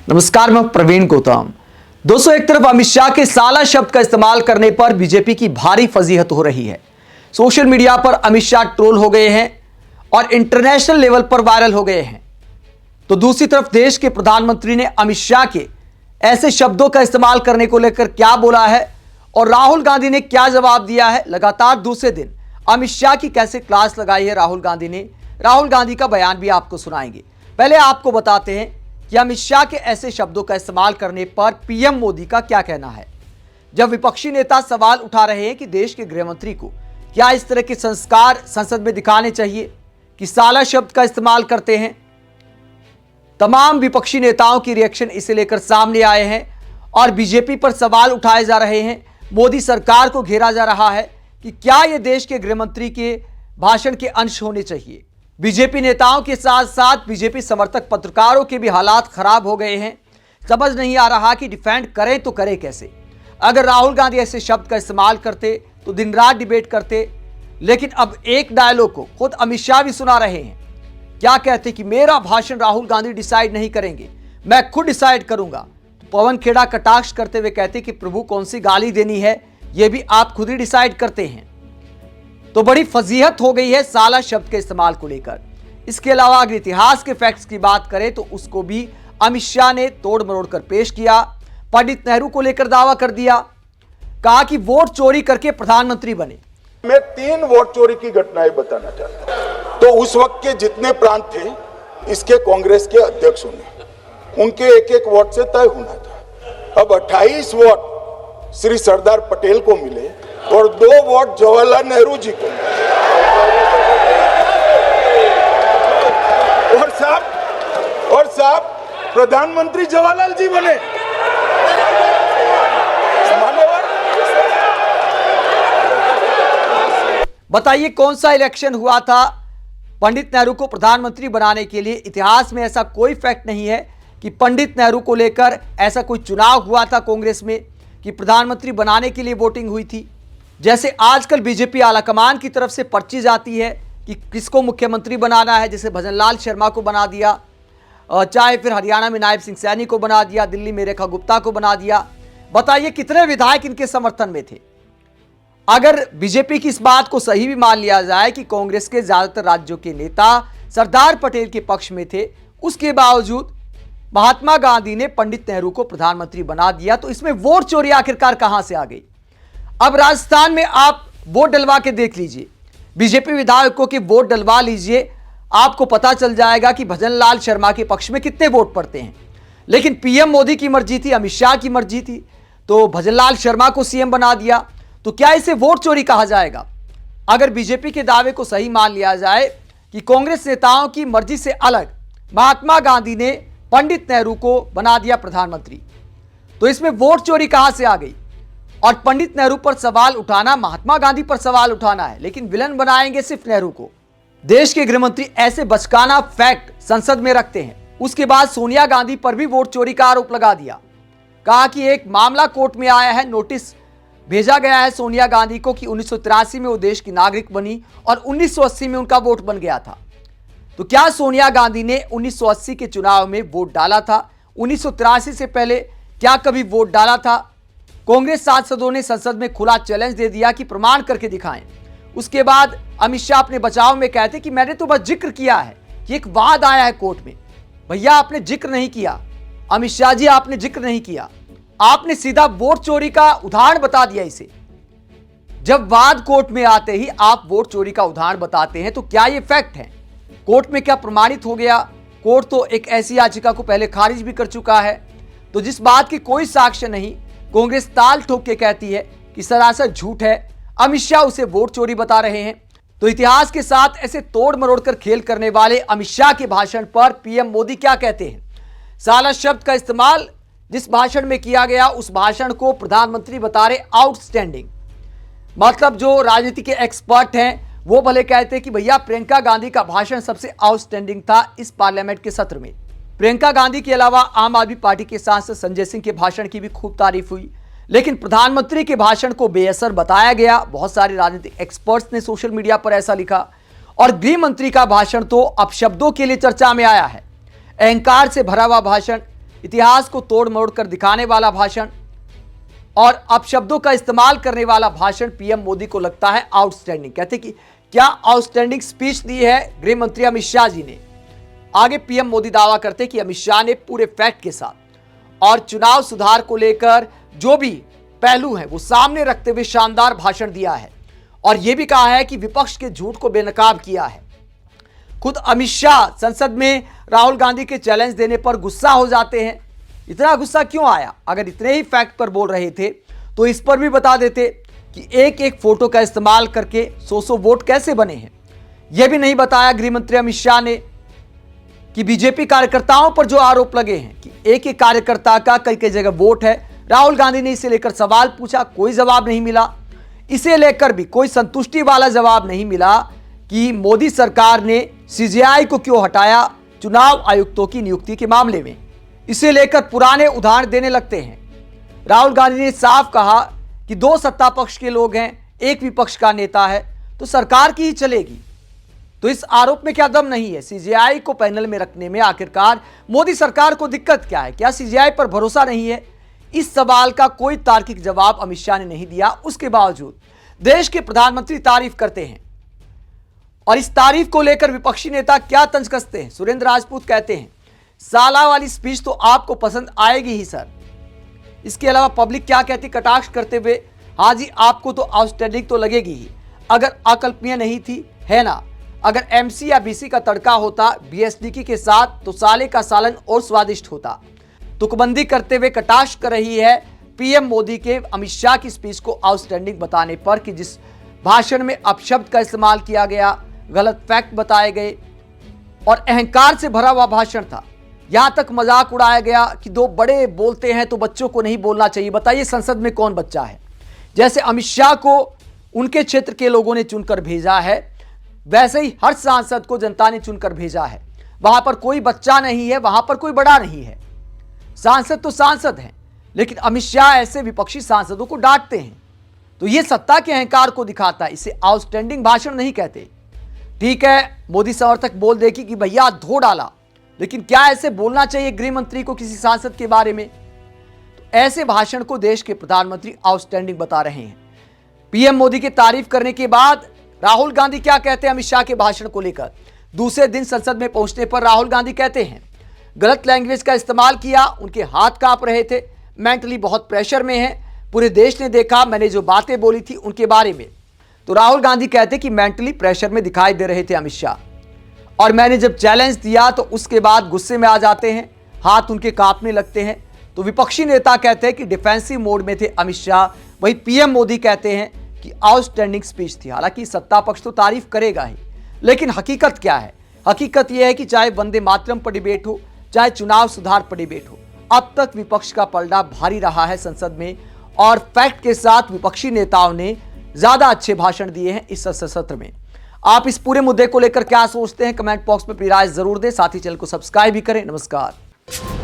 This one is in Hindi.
नमस्कार, मैं प्रवीण गौतम। दोस्तों, एक तरफ अमित शाह के साला शब्द का इस्तेमाल करने पर बीजेपी की भारी फजीहत हो रही है। सोशल मीडिया पर अमित शाह ट्रोल हो गए हैं और इंटरनेशनल लेवल पर वायरल हो गए हैं। तो दूसरी तरफ देश के प्रधानमंत्री ने अमित शाह के ऐसे शब्दों का इस्तेमाल करने को लेकर क्या बोला है और राहुल गांधी ने क्या जवाब दिया है। लगातार दूसरे दिन अमित शाह की कैसे क्लास लगाई है राहुल गांधी ने, राहुल गांधी का बयान भी आपको सुनाएंगे। पहले आपको बताते हैं कि अमित शाह के ऐसे शब्दों का इस्तेमाल करने पर पीएम मोदी का क्या कहना है। जब विपक्षी नेता सवाल उठा रहे हैं कि देश के गृहमंत्री को क्या इस तरह के संस्कार संसद में दिखाने चाहिए कि साला शब्द का इस्तेमाल करते हैं, तमाम विपक्षी नेताओं की रिएक्शन इसे लेकर सामने आए हैं और बीजेपी पर सवाल उठाए जा रहे हैं। मोदी सरकार को घेरा जा रहा है कि क्या ये देश के गृहमंत्री के भाषण के अंश होने चाहिए। बीजेपी नेताओं के साथ साथ बीजेपी समर्थक पत्रकारों के भी हालात खराब हो गए हैं। समझ नहीं आ रहा कि डिफेंड करें तो करें कैसे। अगर राहुल गांधी ऐसे शब्द का इस्तेमाल करते तो दिन रात डिबेट करते, लेकिन अब एक डायलॉग को खुद अमित शाह भी सुना रहे हैं। क्या कहते कि मेरा भाषण राहुल गांधी डिसाइड नहीं करेंगे, मैं खुद डिसाइड करूंगा। तो पवन खेड़ा कटाक्ष करते हुए कहते कि प्रभु कौन सी गाली देनी है यह भी आप खुद ही डिसाइड करते हैं। तो बड़ी फजीहत हो गई है साला शब्द के इस्तेमाल को लेकर। इसके अलावा अगर इतिहास के फैक्ट्स की बात करें तो उसको भी अमित शाह ने तोड़ मरोड़ कर पेश किया। पंडित नेहरू को लेकर दावा कर दिया, कहा कि वोट चोरी करके प्रधानमंत्री बने। मैं 3 वोट चोरी की घटनाएं बताना चाहता हूं। तो उस वक्त के जितने प्रांत थे इसके कांग्रेस के अध्यक्ष होने, उनके एक एक वोट से तय होना था। अब 28 वोट श्री सरदार पटेल को मिले और 2 वोट जवाहरलाल नेहरू जी को। और साहब प्रधानमंत्री जवाहरलाल जी बने। बताइए कौन सा इलेक्शन हुआ था पंडित नेहरू को प्रधानमंत्री बनाने के लिए। इतिहास में ऐसा कोई फैक्ट नहीं है कि पंडित नेहरू को लेकर ऐसा कोई चुनाव हुआ था कांग्रेस में कि प्रधानमंत्री बनाने के लिए वोटिंग हुई थी। जैसे आजकल बीजेपी आलाकमान की तरफ से पर्ची जाती है कि किसको मुख्यमंत्री बनाना है, जैसे भजनलाल शर्मा को बना दिया, चाहे फिर हरियाणा में नायब सिंह सैनी को बना दिया, दिल्ली में रेखा गुप्ता को बना दिया। बताइए कितने विधायक इनके समर्थन में थे। अगर बीजेपी की इस बात को सही भी मान लिया जाए कि कांग्रेस के ज्यादातर राज्यों के नेता सरदार पटेल के पक्ष में थे, उसके बावजूद महात्मा गांधी ने पंडित नेहरू को प्रधानमंत्री बना दिया, तो इसमें वोट चोरी आखिरकार कहां से आ गई। अब राजस्थान में आप वोट डलवा के देख लीजिए, बीजेपी विधायकों के वोट डलवा लीजिए, आपको पता चल जाएगा कि भजनलाल शर्मा के पक्ष में कितने वोट पड़ते हैं। लेकिन पीएम मोदी की मर्जी थी, अमित शाह की मर्जी थी, तो भजनलाल शर्मा को सीएम बना दिया। तो क्या इसे वोट चोरी कहा जाएगा? अगर बीजेपी के दावे को सही मान लिया जाए कि कांग्रेस नेताओं की मर्जी से अलग महात्मा गांधी ने पंडित नेहरू को बना दिया प्रधानमंत्री, तो इसमें वोट चोरी कहां से आ गई। और पंडित नेहरू पर सवाल उठाना महात्मा गांधी पर सवाल उठाना है, लेकिन विलन बनाएंगे सिर्फ नेहरू को। देश के गृहमंत्री ऐसे बचकाना फैक्ट संसद में रखते हैं। उसके बाद सोनिया गांधी पर भी वोट चोरी का आरोप लगा दिया। कहा कि एक मामला कोर्ट में आया है, नोटिस भेजा गया है सोनिया गांधी को कि 1983 में वो देश की नागरिक बनी और 1980 में उनका वोट बन गया था। तो क्या सोनिया गांधी ने 1980 के चुनाव में वोट डाला था? 1983 से पहले क्या कभी वोट डाला था? कांग्रेस सांसदों ने संसद में खुला चैलेंज दे दिया कि प्रमाण करके दिखाएं। उसके बाद अमित शाह अपने बचाव में कहते कि मैंने तो बस जिक्र किया है कि एक वाद आया है कोर्ट में। भैया आपने जिक्र नहीं किया, अमित शाह जी आपने जिक्र नहीं किया, आपने सीधा वोट चोरी का उदाहरण बता दिया इसे। जब वाद कोर्ट में आते ही आप वोट चोरी का उदाहरण बताते हैं तो क्या ये फैक्ट है? कोर्ट में क्या प्रमाणित हो गया? कोर्ट तो एक ऐसी याचिका को पहले खारिज भी कर चुका है। तो जिस बात की कोई साक्ष्य नहीं, कांग्रेस ताल ठोक के कहती है कि सरासर झूठ है, अमित शाह उसे वोट चोरी बता रहे हैं। तो इतिहास के साथ ऐसे तोड़ मरोड़ कर खेल करने वाले अमित शाह के भाषण पर पीएम मोदी क्या कहते हैं? साला शब्द का इस्तेमाल जिस भाषण में किया गया उस भाषण को प्रधानमंत्री बता रहे आउटस्टैंडिंग। मतलब जो राजनीति के एक्सपर्ट हैं वो भले कहते हैं कि भैया प्रियंका गांधी का भाषण सबसे आउटस्टैंडिंग था इस पार्लियामेंट के सत्र में। प्रियंका गांधी के अलावा आम आदमी पार्टी के सांसद संजय सिंह के भाषण की भी खूब तारीफ हुई, लेकिन प्रधानमंत्री के भाषण को बेअसर बताया गया। बहुत सारे राजनीतिक एक्सपर्ट्स ने सोशल मीडिया पर ऐसा लिखा। और गृह मंत्री का भाषण तो अपशब्दों के लिए चर्चा में आया है। अहंकार से भरा हुआ भाषण, इतिहास को तोड़ मोड़ कर दिखाने वाला भाषण और अपशब्दों का इस्तेमाल करने वाला भाषण पीएम मोदी को लगता है आउटस्टैंडिंग। कहते कि क्या आउटस्टैंडिंग स्पीच दी है गृह मंत्री अमित शाह जी ने। आगे पीएम मोदी दावा करते कि अमित शाह ने पूरे फैक्ट के साथ और चुनाव सुधार को लेकर जो भी पहलू है वो सामने रखते हुए शानदार भाषण दिया है और यह भी कहा है कि विपक्ष के झूठ को बेनकाब किया है। खुद अमित शाह संसद में राहुल गांधी के चैलेंज देने पर गुस्सा हो जाते हैं। इतना गुस्सा क्यों आया? अगर इतने ही फैक्ट पर बोल रहे थे तो इस पर भी बता देते कि एक एक फोटो का इस्तेमाल करके 100 वोट कैसे बने हैं। यह भी नहीं बताया गृह मंत्री अमित शाह ने कि बीजेपी कार्यकर्ताओं पर जो आरोप लगे हैं कि एक एक कार्यकर्ता का कई कई जगह वोट है। राहुल गांधी ने इसे लेकर सवाल पूछा, कोई जवाब नहीं मिला। इसे लेकर भी कोई संतुष्टि वाला जवाब नहीं मिला कि मोदी सरकार ने सीजेआई को क्यों हटाया चुनाव आयुक्तों की नियुक्ति के मामले में। इसे लेकर पुराने उदाहरण देने लगते हैं। राहुल गांधी ने साफ कहा कि 2 सत्ता पक्ष के लोग हैं, एक विपक्ष का नेता है तो सरकार की ही चलेगी। तो इस आरोप में क्या दम नहीं है? सीजेआई को पैनल में रखने में आखिरकार मोदी सरकार को दिक्कत क्या है? क्या सीजेआई पर भरोसा नहीं है? इस सवाल का कोई तार्किक जवाब अमित शाह ने नहीं दिया। उसके बावजूद देश के प्रधानमंत्री तारीफ करते हैं और इस तारीफ को लेकर विपक्षी नेता क्या तंज कसते हैं। सुरेंद्र राजपूत कहते हैं, साला वाली स्पीच तो आपको पसंद आएगी ही सर। इसके अलावा पब्लिक क्या कहती कटाक्ष करते हुए, हाँ जी आपको तो आउटस्टैंडिंग तो लगेगी ही, अगर अकल्पनीय नहीं थी है ना। अगर एमसी या बीसी का तड़का होता बीएसडी के साथ तो साले का सालन और स्वादिष्ट होता। तुकबंदी करते हुए कटाक्ष कर रही है पीएम मोदी के अमित शाह की स्पीच को आउटस्टैंडिंग बताने पर कि जिस भाषण में अपशब्द का इस्तेमाल किया गया, गलत फैक्ट बताए गए और अहंकार से भरा हुआ भाषण था। यहां तक मजाक उड़ाया गया कि 2 बड़े बोलते हैं तो बच्चों को नहीं बोलना चाहिए। बताइए संसद में कौन बच्चा है? जैसे अमित शाह को उनके क्षेत्र के लोगों ने चुनकर भेजा है वैसे ही हर सांसद को जनता ने चुनकर भेजा है। वहां पर कोई बच्चा नहीं है, वहां पर कोई बड़ा नहीं है। सांसद तो सांसद हैं, लेकिन अमित शाह ऐसे विपक्षी सांसदों को डांटते हैं तो यह सत्ता के अहंकार को दिखाता है। इसे आउटस्टैंडिंग भाषण नहीं कहते। ठीक है, मोदी समर्थक बोल देगी कि भैया धो डाला, लेकिन क्या ऐसे बोलना चाहिए गृह मंत्री को किसी सांसद के बारे में? तो ऐसे भाषण को देश के प्रधानमंत्री आउटस्टैंडिंग बता रहे हैं। पीएम मोदी की तारीफ करने के बाद राहुल गांधी क्या कहते हैं अमित शाह के भाषण को लेकर? दूसरे दिन संसद में पहुंचने पर राहुल गांधी कहते हैं, गलत लैंग्वेज का इस्तेमाल किया, उनके हाथ कांप रहे थे, मेंटली बहुत प्रेशर में है, पूरे देश ने देखा मैंने जो बातें बोली थी उनके बारे में। तो राहुल गांधी कहते कि मेंटली प्रेशर में दिखाई दे रहे थे अमित शाह और मैंने जब चैलेंज दिया तो उसके बाद गुस्से में आ जाते हैं, हाथ उनके कांपने लगते हैं। तो विपक्षी नेता कहते हैं कि डिफेंसिव मोड में थे अमित शाह। वही पीएम मोदी कहते हैं कि आउटस्टैंडिंग स्पीच थी। हालांकि सत्ता पक्ष तो तारीफ करेगा ही, लेकिन हकीकत क्या है? हकीकत यह है कि चाहे वंदे मातरम पर डिबेट हो, चाहे चुनाव सुधार पर डिबेट हो, अब तक विपक्ष का पलड़ा भारी रहा है संसद में और फैक्ट के साथ विपक्षी नेताओं ने ज्यादा अच्छे भाषण दिए हैं इस सत्र में। आप इस पूरे मुद्दे को लेकर क्या सोचते हैं? कमेंट बॉक्स में अपनी राय जरूर दें। साथ ही चैनल को सब्सक्राइब भी करें। नमस्कार।